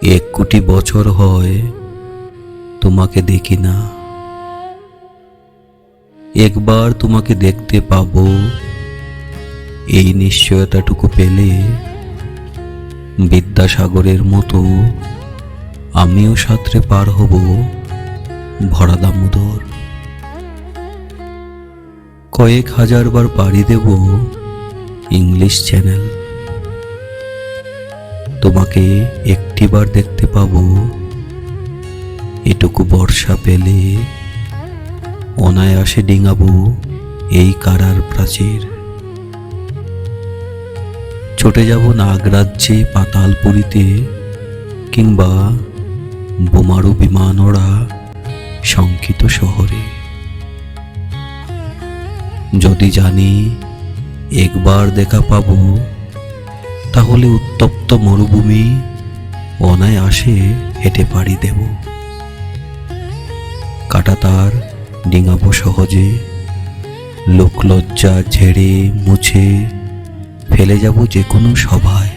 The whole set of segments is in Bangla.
এক কোটি বছর হয় তোমাকে দেখি না। একবার তোমাকে দেখতে পাবো, এই নিশ্চয়তাটুকু পেলে বিদ্যাসাগরের মতো আমিও সাঁতরে পার হব ভরা দামোদর। কয়েক হাজার বার পাড়ি দেব ইংলিশ চ্যানেল। তোমাকে একটিবার দেখতে পাবো, এটুকু বর্ষা পেলে অনায়াসে ডিঙাবো এই কারার প্রাচীর। ছুটে যাব নাগরাজ্যে পাতালপুরীতে, কিংবা বোমারু বিমান ওড়া শঙ্কিত শহরে। যদি জানি একবার দেখা পাবো, তাহলে উত্তপ্ত মরুভূমি অনায়াসে হেঁটে পাড়ি দেব। কাঁটাতার ডিঙাবো সহজে, লোকলজ্জা ঝেড়ে মুছে ফেলে যাব যে কোনো সভায়,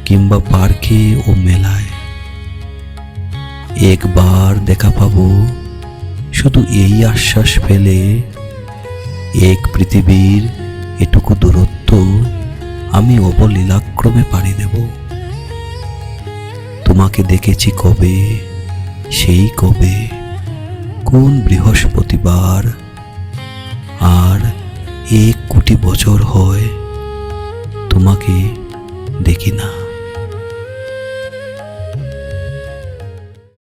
কিংবা পার্কে ও মেলায়। একবার দেখা পাবো, শুধু এই আশ্বাস ফেলে, এক পৃথিবীর এটুকু দূরত্ব আমি অবলীলাক্রমে পাড়ি দেব। তোমাকে দেখেছি কবে, সেই কবে, কোন বৃহস্পতিবার, আর 1 কোটি বছর হয় তোমাকে দেখি না।